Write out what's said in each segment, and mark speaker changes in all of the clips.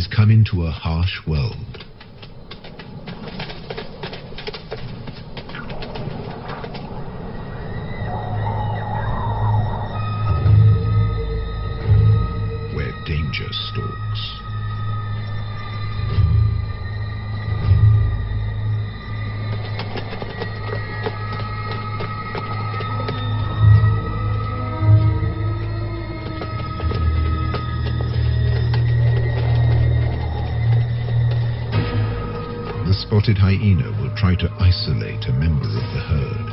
Speaker 1: he's come into a harsh world. Where danger stalks. The spotted hyena will try to isolate a member of the herd.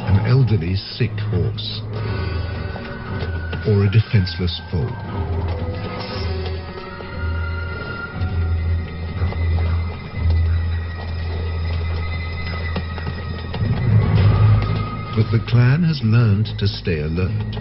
Speaker 1: An elderly, sick horse, or a defenseless foal. But the clan has learned to stay alert.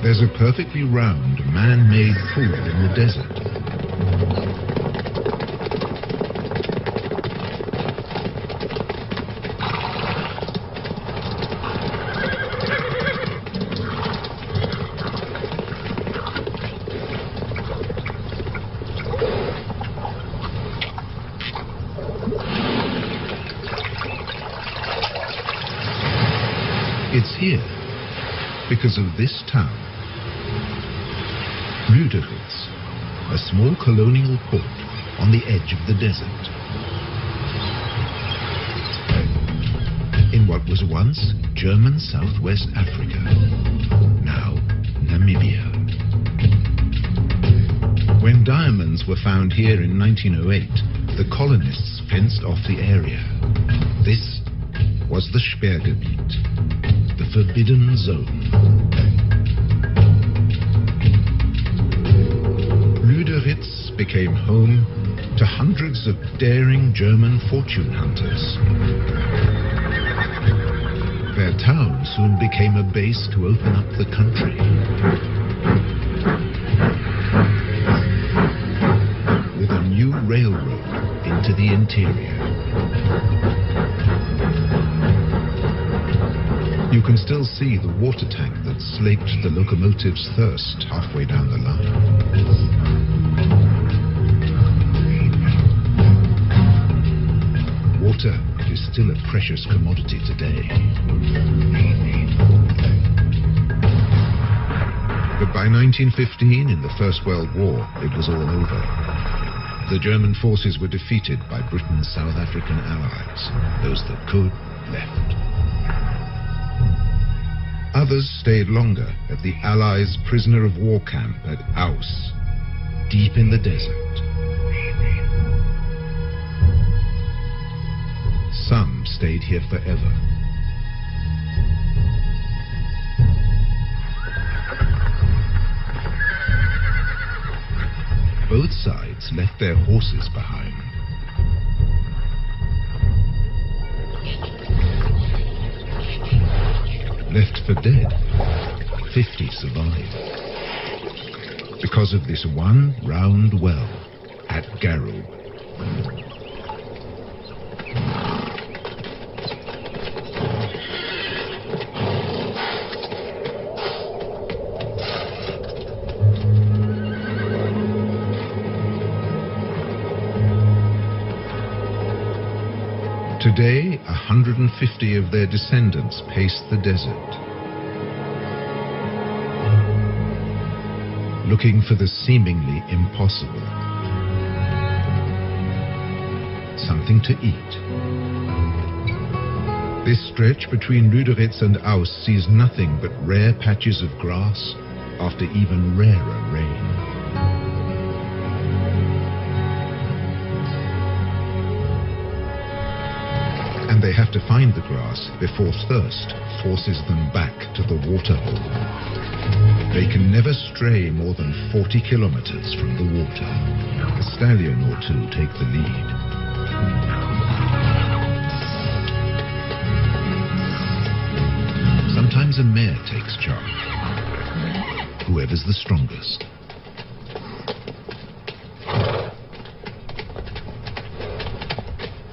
Speaker 1: There's a perfectly round, man-made pool in the desert. It's here because of this town. Lüderitz, a small colonial port on the edge of the desert. In what was once German Southwest Africa, now Namibia. When diamonds were found here in 1908, the colonists fenced off the area. This was the Sperrgebiet, the forbidden zone. Lüderitz became home to hundreds of daring German fortune hunters. Their town soon became a base to open up the country. With a new railroad into the interior. You can still see the water tank that slaked the locomotive's thirst halfway down the line. Water is still a precious commodity today. But by 1915, in the First World War, it was all over. The German forces were defeated by Britain's South African allies. Those that could, left. Others stayed longer at the Allies' prisoner of war camp at Aus, deep in the desert. Some stayed here forever. Both sides left their horses behind. Left for dead, 50 survived. Because of this one round well at Garub. Today, 150 of their descendants pace the desert, looking for the seemingly impossible. Something to eat. This stretch between Lüderitz and Aus sees nothing but rare patches of grass after even rarer rain. And And they have to find the grass before thirst forces them back to the waterhole. They can never stray more than 40 kilometers from the water. A stallion or two take the lead. Sometimes a mare takes charge. Whoever's the strongest.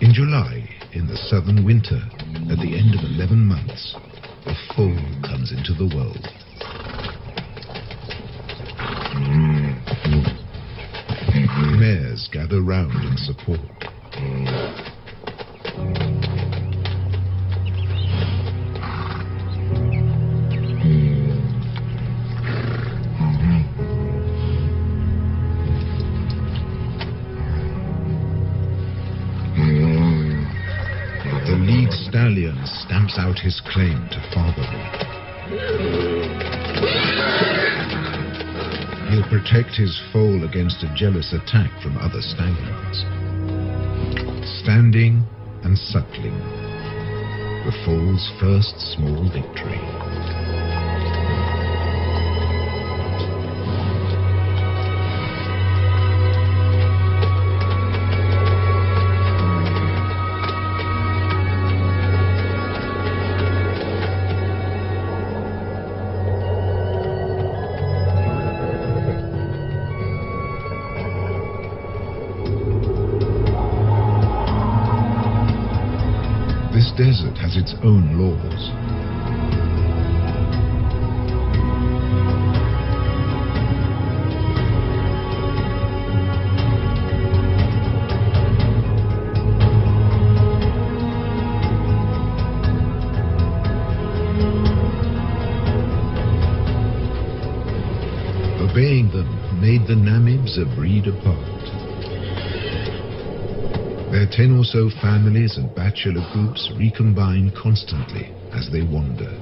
Speaker 1: In July, in the southern winter, at the end of 11 months, a foal comes into the world. Mares gather round in support. The lead stallion stamps out his claim to fatherhood. He'll protect his foal against a jealous attack from other stallions. Standing and suckling, the foal's first small victory. This desert has its own laws. Obeying them made the Namibs a breed apart. Their 10 or so families and bachelor groups recombine constantly as they wander.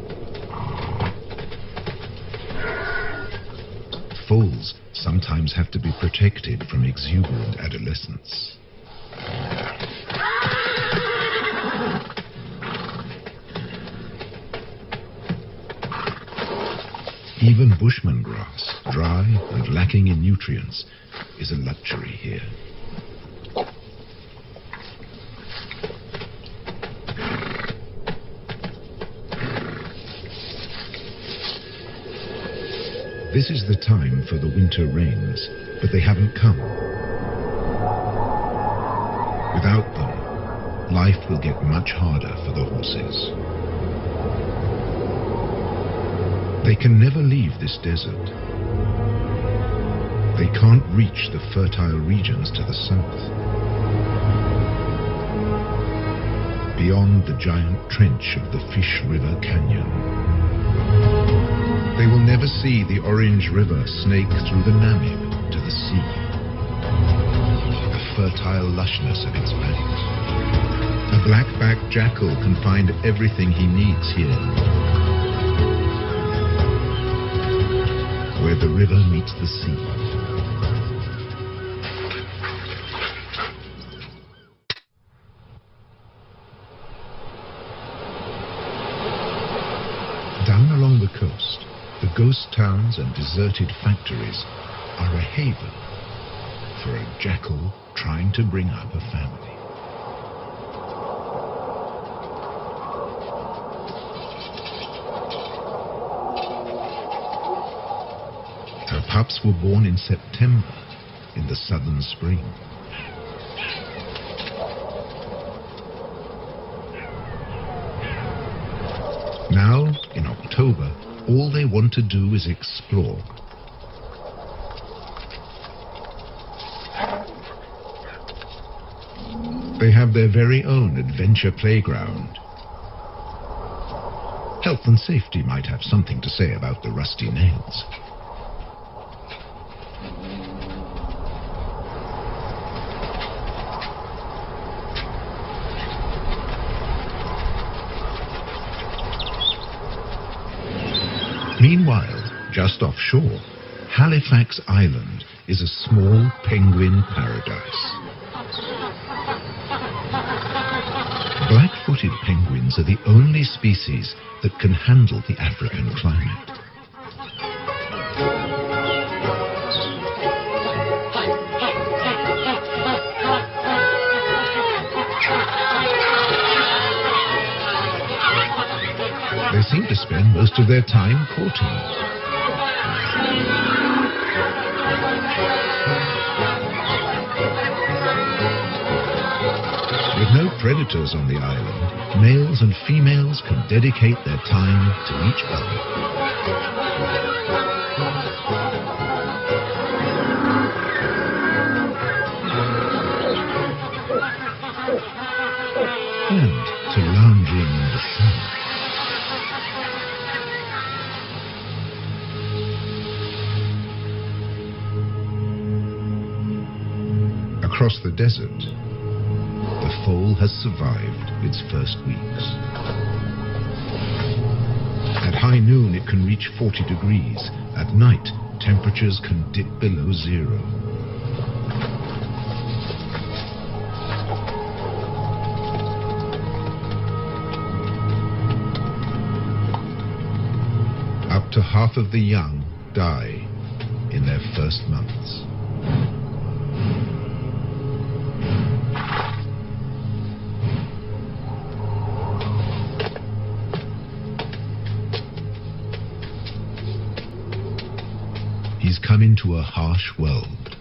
Speaker 1: Foals sometimes have to be protected from exuberant adolescents. Even bushman grass, dry and lacking in nutrients, is a luxury here. This is the time for the winter rains, but they haven't come. Without them, life will get much harder for the horses. They can never leave this desert. They can't reach the fertile regions to the south. Beyond the giant trench of the Fish River Canyon. They will never see the Orange River snake through the Namib to the sea. The fertile lushness of its banks. A black-backed jackal can find everything he needs here, where the river meets the sea. Down along the coast, the ghost towns and deserted factories are a haven for a jackal trying to bring up a family. Her pups were born in September, in the southern spring. Now, in October, all they want to do is explore. They have their very own adventure playground. Health and safety might have something to say about the rusty nails. Meanwhile, just offshore, Halifax Island is a small penguin paradise. Black-footed penguins are the only species that can handle the African climate. They seem to spend most of their time courting. With no predators on the island, males and females can dedicate their time to each other. And to lounging in the sun. Across the desert, the foal has survived its first weeks. At high noon, it can reach 40 degrees. At night, temperatures can dip below zero. Up to half of the young die in their first months. He's come into a harsh world.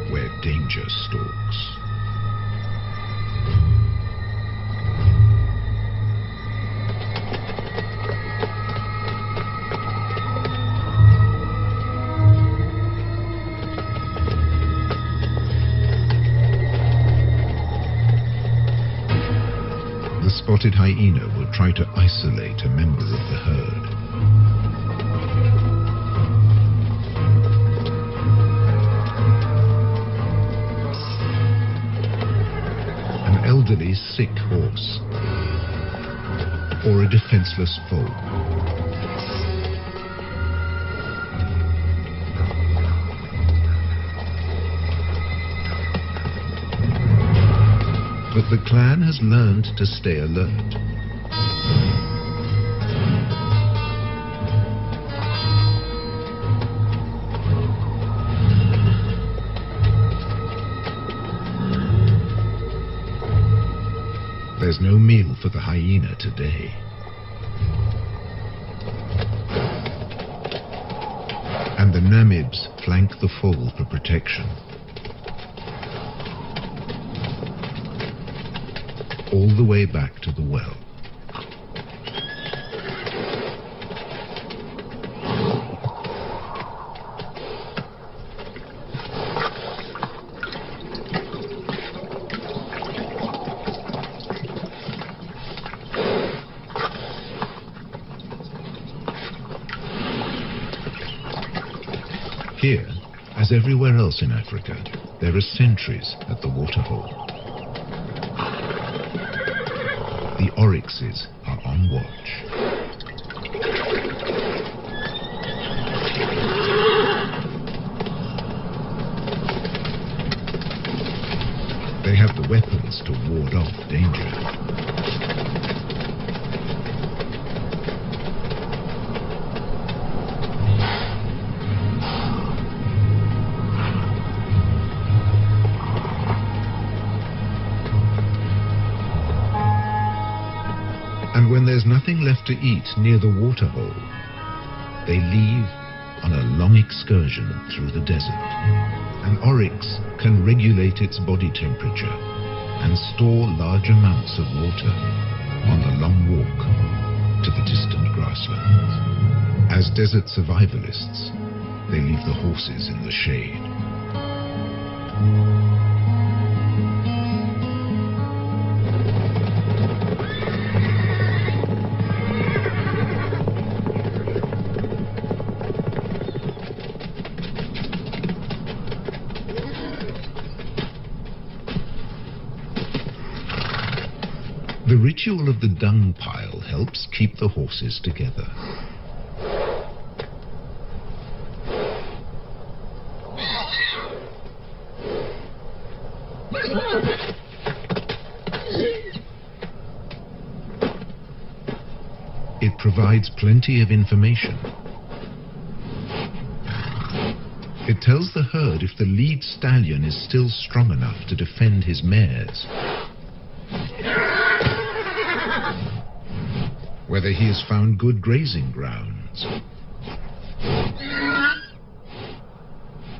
Speaker 1: Where danger stalks. The spotted hyena will try to isolate a member of the herd. An elderly, sick horse, or a defenseless foal. But the clan has learned to stay alert. There's no meal for the hyena today. And the Namibs flank the foal for protection. All the way back to the well. Here, as everywhere else in Africa, there are sentries at the waterhole. The oryxes are on watch. They have the weapons to ward off danger. And when there's nothing left to eat near the waterhole, they leave on a long excursion through the desert. An oryx can regulate its body temperature and store large amounts of water on the long walk to the distant grasslands. As desert survivalists, they leave the horses in the shade. The ritual of the dung pile helps keep the horses together. It provides plenty of information. It tells the herd if the lead stallion is still strong enough to defend his mares, whether he has found good grazing grounds,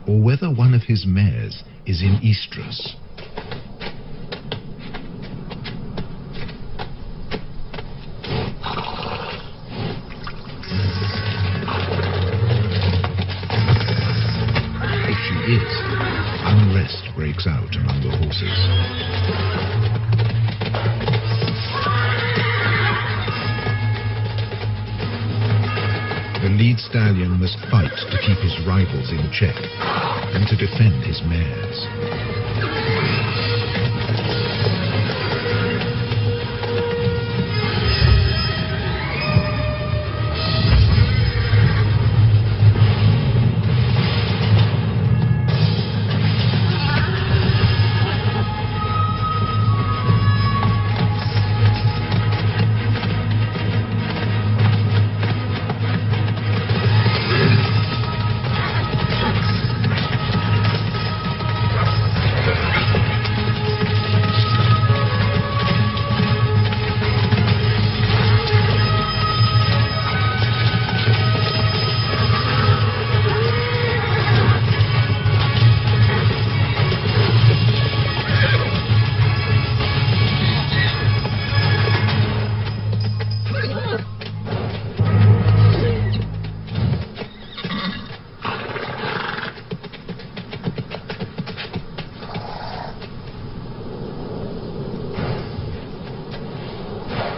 Speaker 1: or whether one of his mares is in estrus. Unrest breaks out among the horses. The lead stallion must fight to keep his rivals in check and to defend his mares.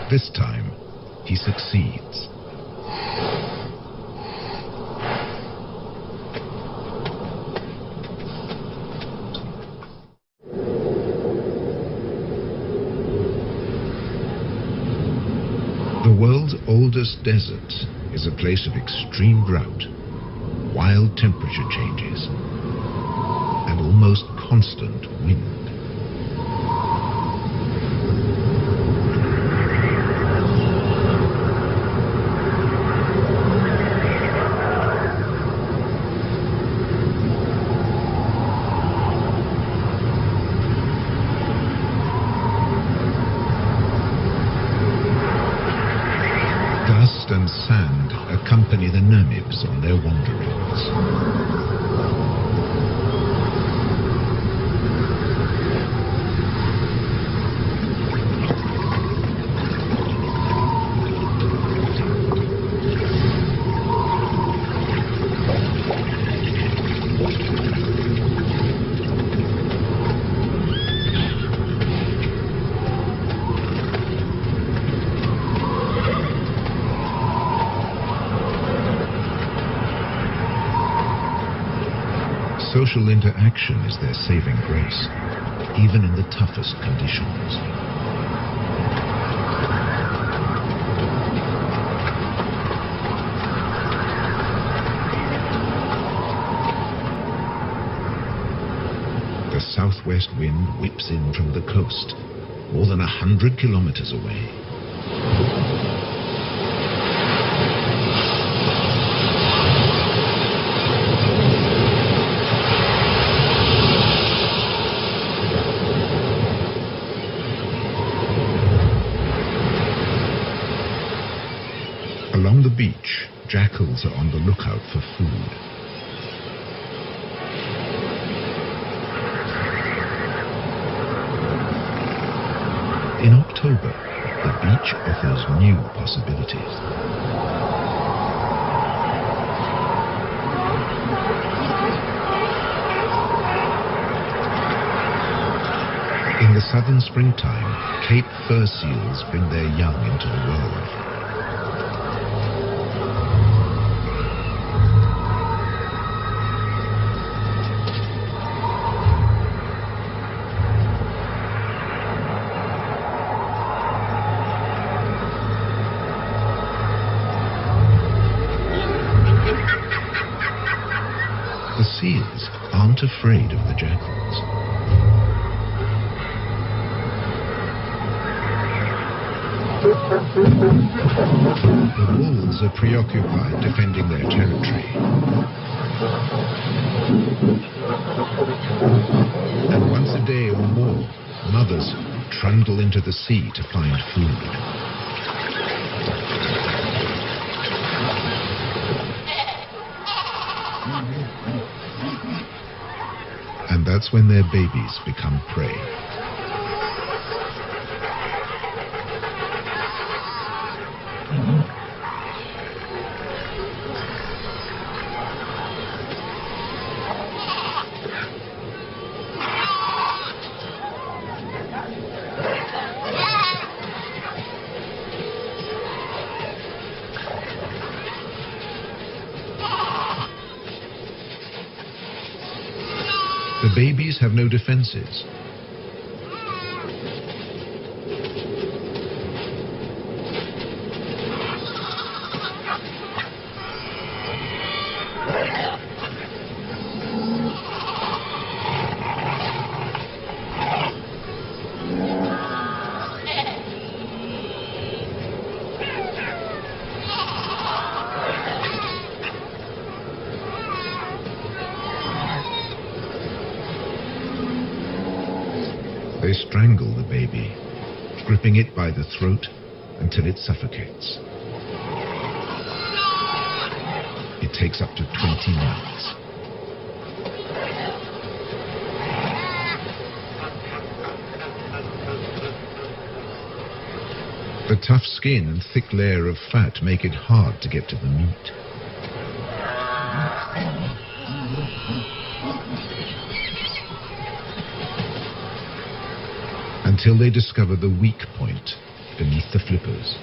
Speaker 1: This time, he succeeds. The world's oldest desert is a place of extreme drought, wild temperature changes, and almost constant wind. Dust and sand accompany the Namibs on their wanderings. Social interaction is their saving grace, even in the toughest conditions. The southwest wind whips in from the coast, more than 100 kilometers away. Along the beach, jackals are on the lookout for food. In October, the beach offers new possibilities. In the southern springtime, Cape fur seals bring their young into the world. The seals aren't afraid of the jackals. The wolves are preoccupied defending their territory. And once a day or more, mothers trundle into the sea to find food. And that's when their babies become prey. The babies have no defenses. They strangle the baby, gripping it by the throat until it suffocates. It takes up to 20 minutes. The tough skin and thick layer of fat make it hard to get to the meat. Until they discover the weak point beneath the flippers.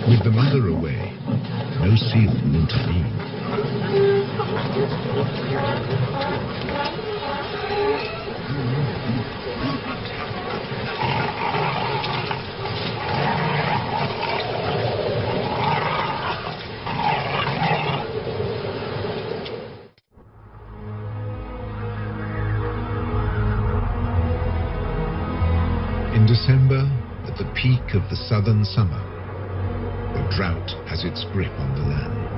Speaker 1: With the mother away, no seal will intervene. In December, at the peak of the southern summer, the drought has its grip on the land.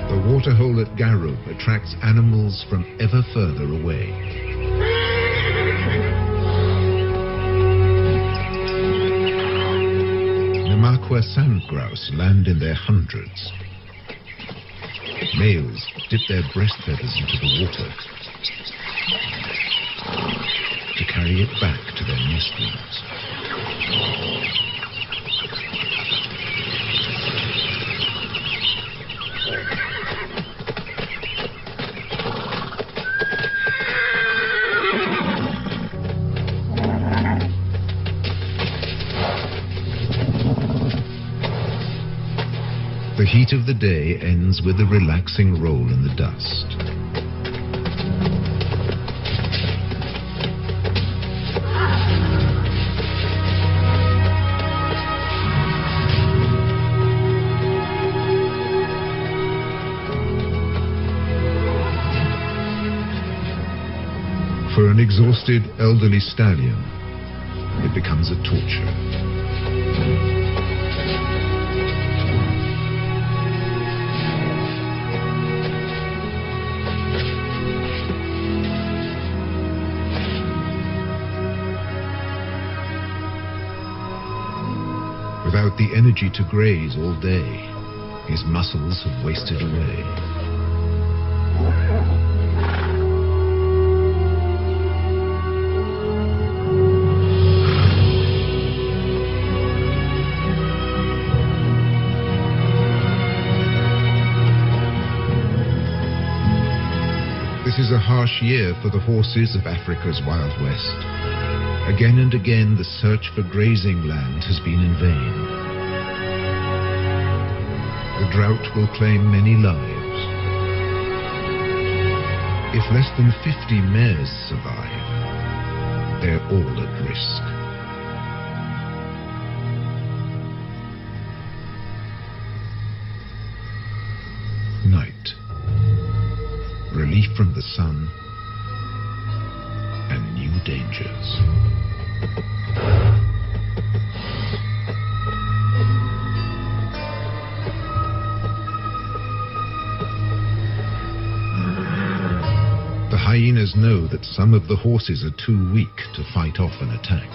Speaker 1: The waterhole at Garub attracts animals from ever further away. Namakwa sand grouse land in their hundreds. Males dip their breast feathers into the water to carry it back to their nestlings. The heat of the day ends with a relaxing roll in the dust. For an exhausted elderly stallion, it becomes a torture. Without the energy to graze all day, his muscles have wasted away. This is a harsh year for the horses of Africa's Wild West. Again and again, the search for grazing land has been in vain. The drought will claim many lives. If less than 50 mares survive, they're all at risk. night, relief from the sun, and new dangers. The hyenas know that some of the horses are too weak to fight off an attack.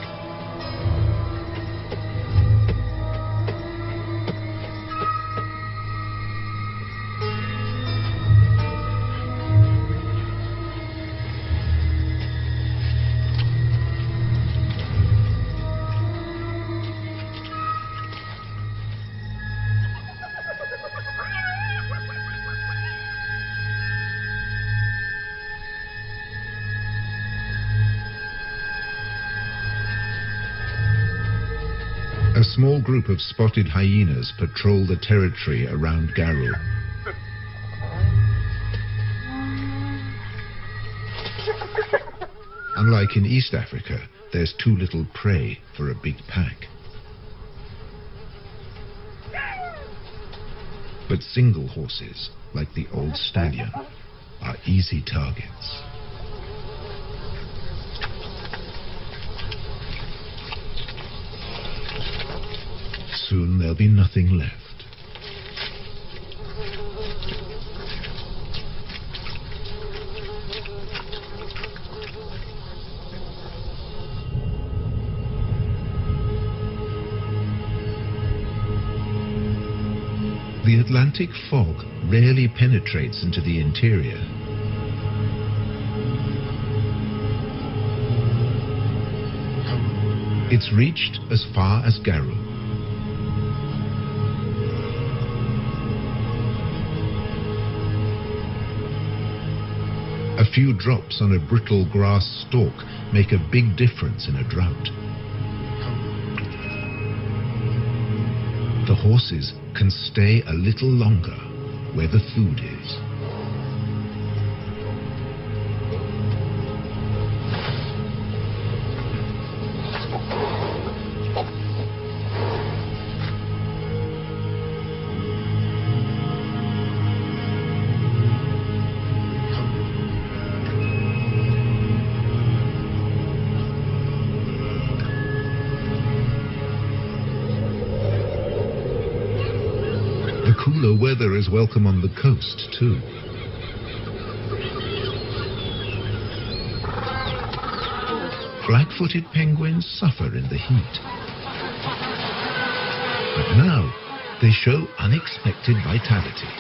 Speaker 1: A small group of spotted hyenas patrol the territory around Garo. Unlike in East Africa, there's too little prey for a big pack. But single horses, like the old stallion, are easy targets. Soon there'll be nothing left. The Atlantic fog rarely penetrates into the interior. It's reached as far as Garo. A few drops on a brittle grass stalk make a big difference in a drought. The horses can stay a little longer where the food is. The cooler weather is welcome on the coast, too. Black-footed penguins suffer in the heat. But now, they show unexpected vitality.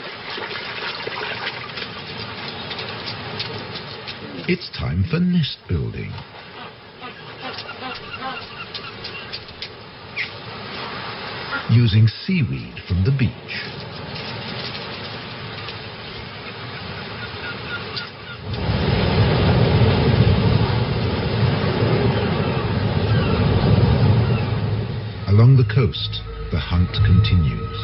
Speaker 1: It's time for nest building. Using seaweed from the beach. Along the coast, the hunt continues.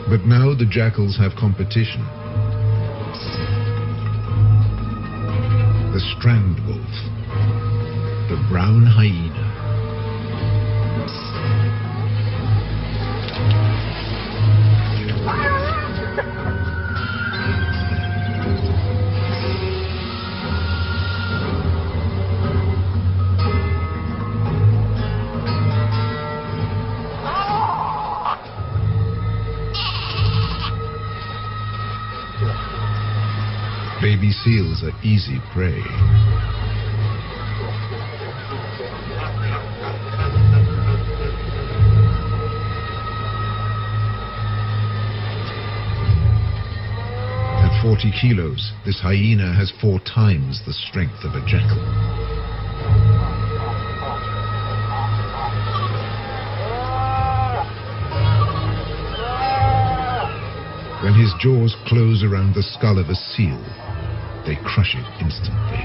Speaker 1: But now the jackals have competition. The strand wolf, the brown hyena. Baby seals are easy prey. At 40 kilos, this hyena has 4 times the strength of a jackal. When his jaws close around the skull of a seal, they crush it instantly.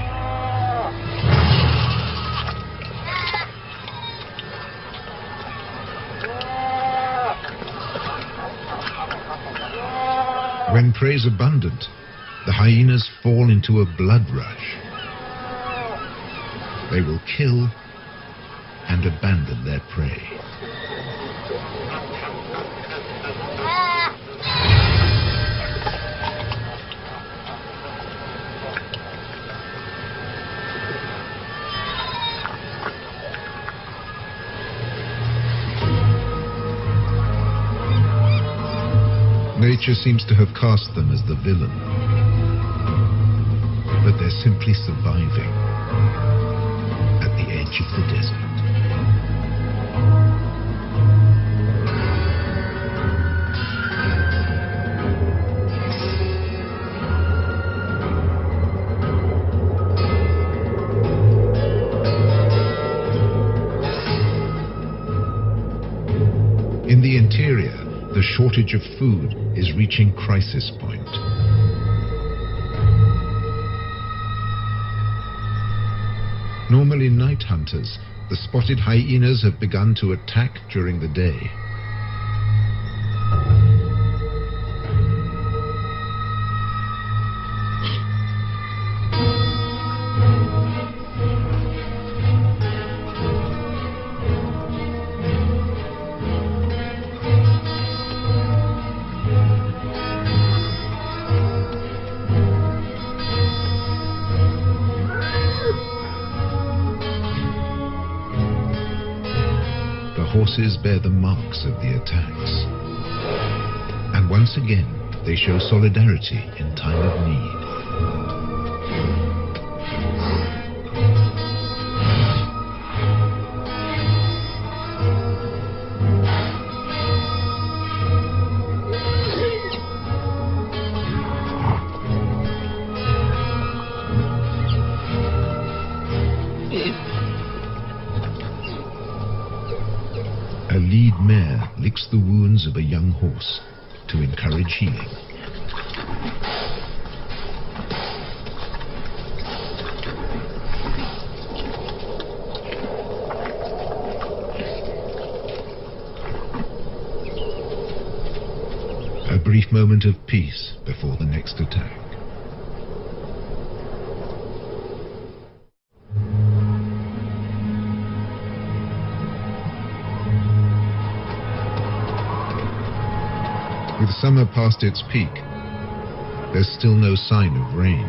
Speaker 1: When prey is abundant, the hyenas fall into a blood rush. They will kill and abandon their prey. Nature seems to have cast them as the villain, but they're simply surviving at the edge of the desert. In the interior, the shortage of food is reaching crisis point. Normally night hunters, the spotted hyenas have begun to attack during the day. Horses bear the marks of the attacks. And once again, they show solidarity in time of need. A lead mare licks the wounds of a young horse to encourage healing. A brief moment of peace before the next attack. With summer past its peak, there's still no sign of rain.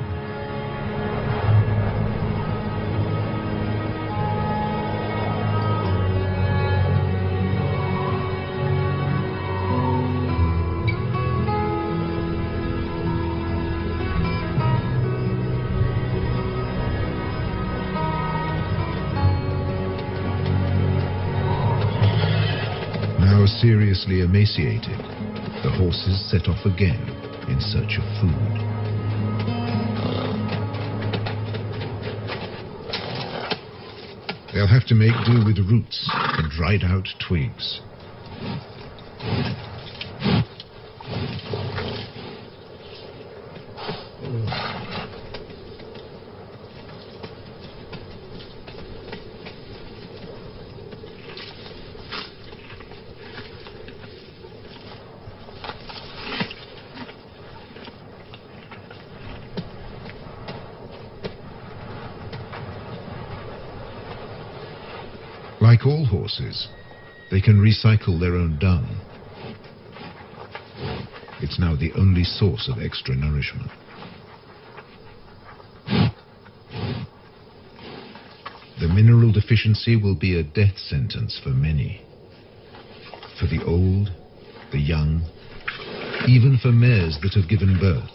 Speaker 1: Now seriously emaciated, the horses set off again in search of food. They'll have to make do with roots and dried out twigs. Like all horses, they can recycle their own dung. It's now the only source of extra nourishment. The mineral deficiency will be a death sentence for many. For the old, the young, even for mares that have given birth.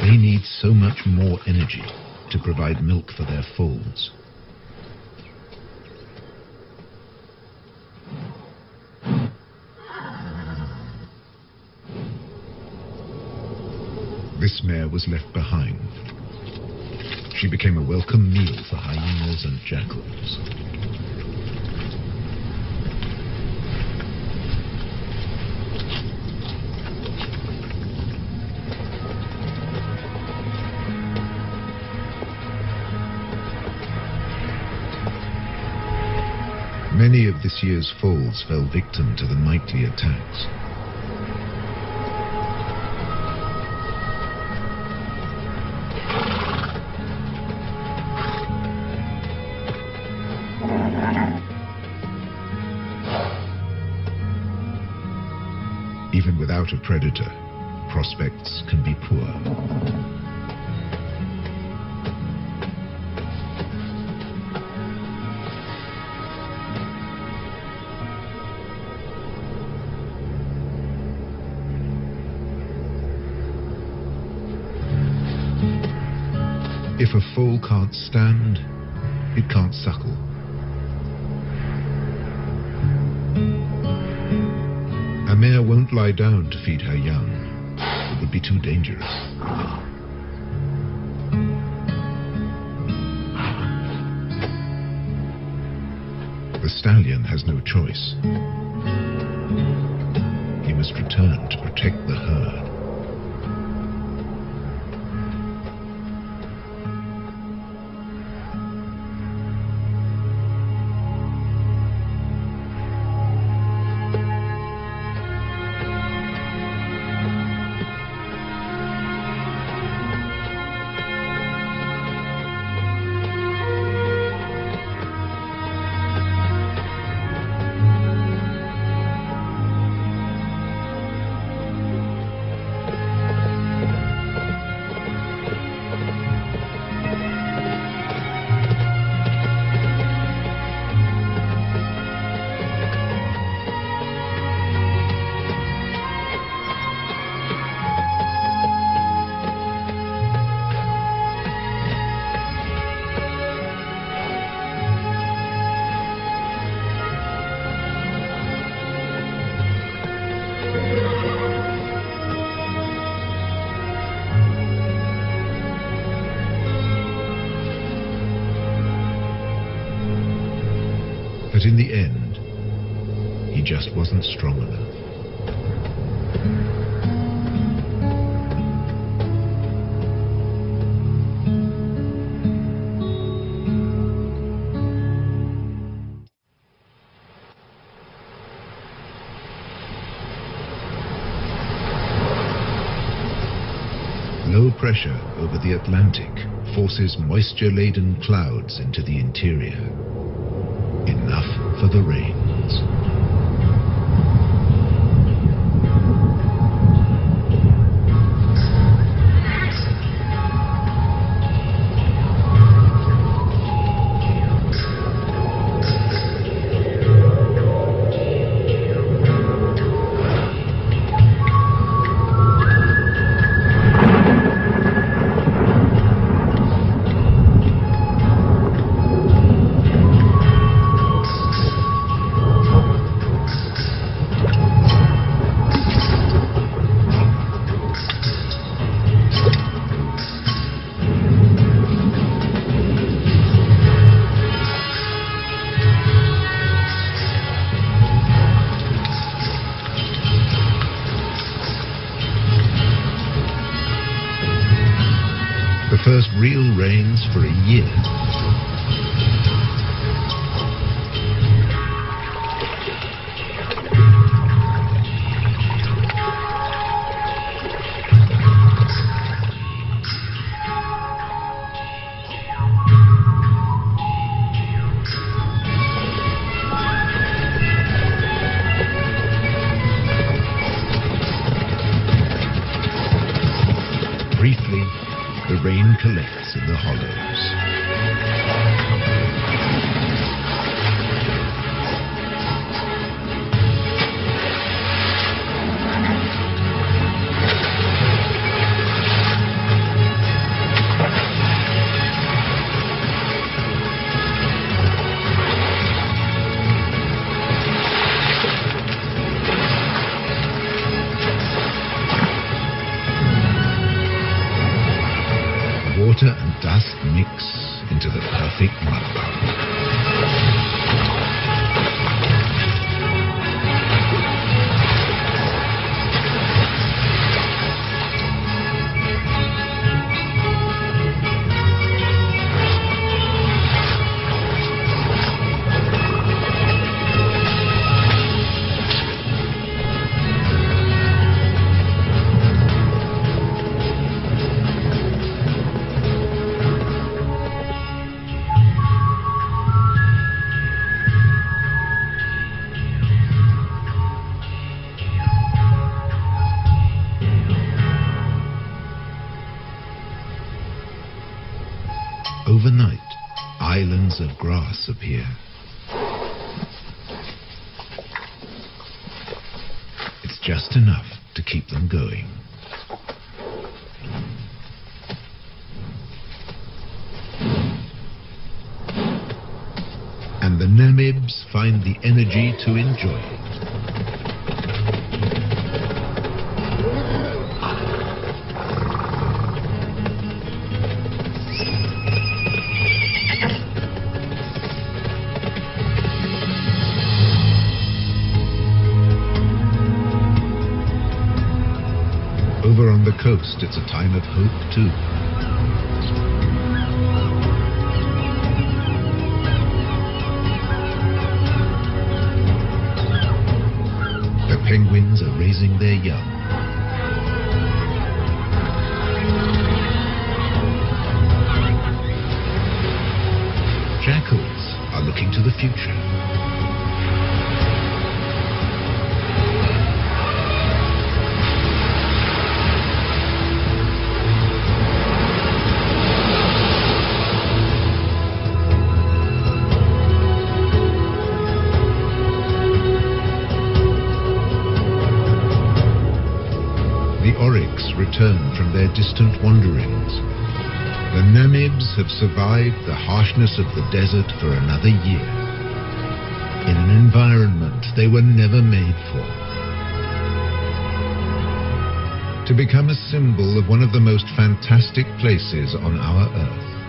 Speaker 1: They need so much more energy to provide milk for their foals. This mare was left behind. She became a welcome meal for hyenas and jackals. Many of this year's foals fell victim to the nightly attacks. without a predator, prospects can be poor. If a foal can't stand, it can't suckle. A mare won't lie down to feed her young. It would be too dangerous. The stallion has no choice. He must return to protect the herd. But in the end, he just wasn't strong enough. Low pressure over the Atlantic forces moisture-laden clouds into the interior. Enough for the rains. The first real rains for a year. Briefly, the rain collects in the hollows. Water and dust mix into the perfect mud bath. Overnight, islands of grass appear. It's just enough to keep them going. And the Namibs find the energy to enjoy it. Over on the coast, it's a time of hope too. The penguins are raising their young. Jackals are looking to the future. The oryx return from their distant wanderings. The Namibs have survived the harshness of the desert for another year, in an environment they were never made for. To become a symbol of one of the most fantastic places on our Earth.